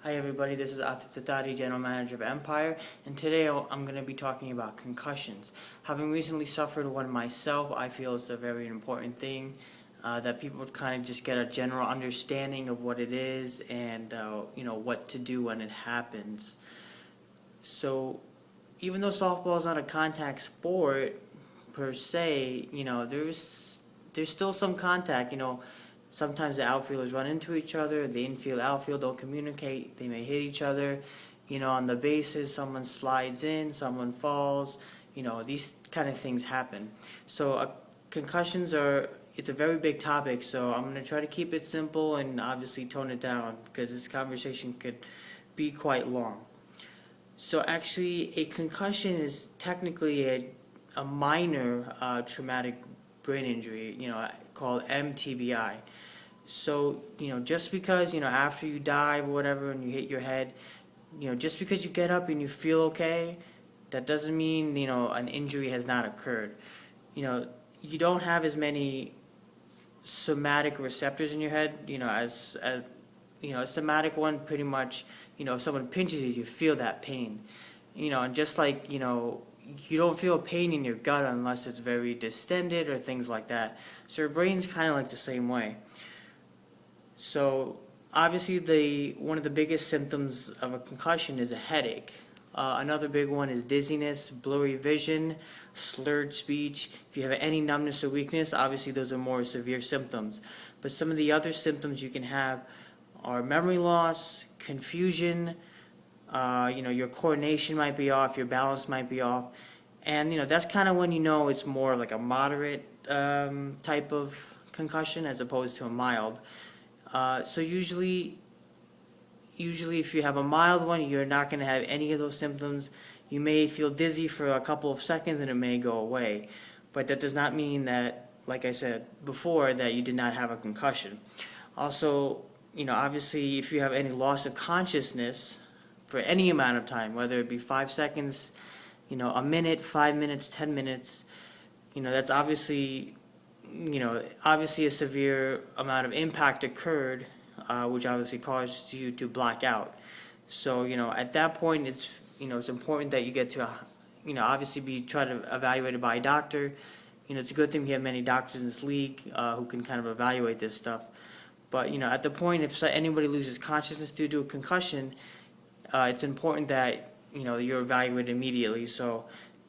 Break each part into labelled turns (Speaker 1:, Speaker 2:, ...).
Speaker 1: Hi everybody, this is Atif Tatari, General Manager of Empire, and today I'm going to be talking about concussions. Having recently suffered one myself, I feel it's a very important thing that people kind of just get a general understanding of what it is and what to do when it happens. So even though softball is not a contact sport per se, there's still some contact. Sometimes the outfielders run into each other, the infield, outfield don't communicate, they may hit each other. On the bases, someone slides in, someone falls, these kind of things happen. So concussions it's a very big topic, so I'm going to try to keep it simple and obviously tone it down because this conversation could be quite long. So actually, a concussion is technically a minor traumatic brain injury, called MTBI. So, just because, after you dive or whatever and you hit your head, just because you get up and you feel okay, that doesn't mean, an injury has not occurred. You don't have as many somatic receptors in your head, as a somatic one pretty much, if someone pinches you, you feel that pain. And just like, you don't feel pain in your gut unless it's very distended or things like that. So your brain's kind of like the same way. So obviously one of the biggest symptoms of a concussion is a headache. Another big one is dizziness, blurry vision, slurred speech. If you have any numbness or weakness, obviously those are more severe symptoms. But some of the other symptoms you can have are memory loss, confusion, your coordination might be off, your balance might be off. And, that's kind of when it's more like a moderate type of concussion as opposed to a mild. So usually if you have a mild one, you're not going to have any of those symptoms. You may feel dizzy for a couple of seconds and it may go away. But that does not mean that, like I said before, that you did not have a concussion. Also, obviously if you have any loss of consciousness for any amount of time, whether it be 5 seconds, a minute, 5 minutes, 10 minutes, that's obviously a severe amount of impact occurred, which obviously caused you to black out. So, at that point, it's important that you get to, obviously be tried to evaluated by a doctor. It's a good thing we have many doctors in this league who can kind of evaluate this stuff. But, at the point, if anybody loses consciousness due to a concussion, it's important that, you're evaluated immediately. So,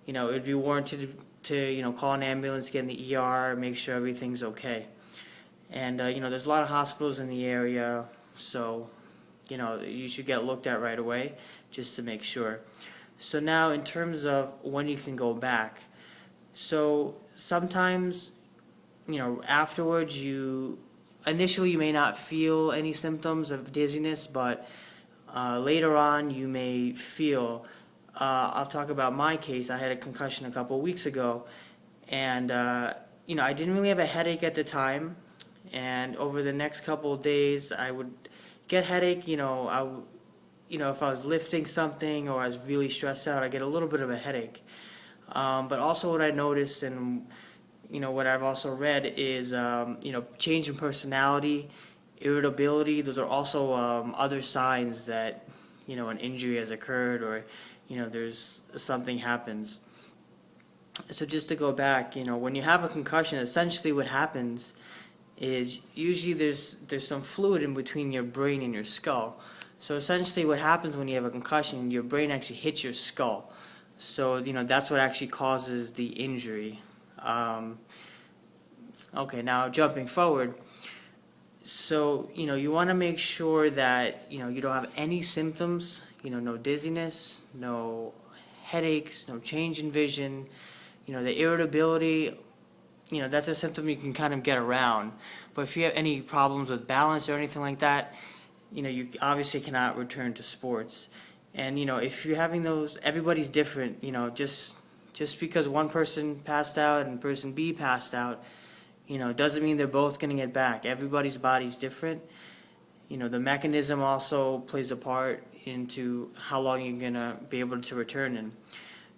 Speaker 1: it would be warranted to call an ambulance, get in the ER, make sure everything's okay. And there's a lot of hospitals in the area, so you should get looked at right away just to make sure. So now in terms of when you can go back, so sometimes afterwards initially you may not feel any symptoms of dizziness, but later on you may feel. I'll talk about my case. I had a concussion a couple of weeks ago, and I didn't really have a headache at the time. And over the next couple of days, I would get headache. If I was lifting something or I was really stressed out, I get a little bit of a headache. But also, what I noticed and what I've also read is change in personality, irritability. Those are also other signs that an injury has occurred or there's something happens. So just to go back, when you have a concussion, essentially what happens is usually there's some fluid in between your brain and your skull. So essentially what happens when you have a concussion, your brain actually hits your skull. So that's what actually causes the injury. Okay, now jumping forward. So you want to make sure that you don't have any symptoms. No dizziness, no headaches, no change in vision. The irritability, that's a symptom you can kind of get around. But if you have any problems with balance or anything like that, you obviously cannot return to sports. And, if you're having those, everybody's different. Just because one person passed out and person B passed out, doesn't mean they're both going to get back. Everybody's body's different. The mechanism also plays a part into how long you're going to be able to return in.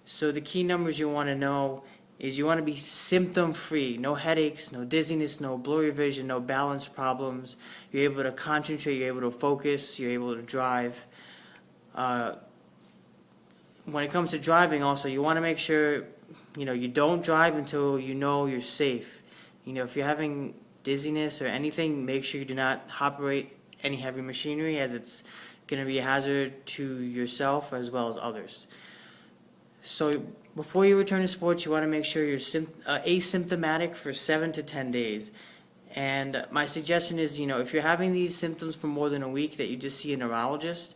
Speaker 1: So the key numbers you want to know is you want to be symptom free. No headaches, no dizziness, no blurry vision, no balance problems. You're able to concentrate, you're able to focus, you're able to drive. When it comes to driving also, you want to make sure you don't drive until you know you're safe. If you're having dizziness or anything, make sure you do not operate any heavy machinery, as it's going to be a hazard to yourself as well as others. So before you return to sports, you want to make sure you're asymptomatic for 7 to 10 days. And my suggestion is, if you're having these symptoms for more than a week, that you just see a neurologist,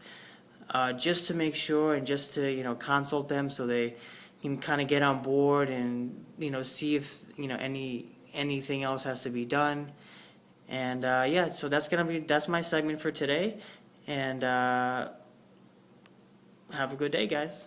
Speaker 1: just to make sure, and just to consult them so they can kind of get on board and see if anything else has to be done. And yeah, so that's my segment for today. And have a good day, guys.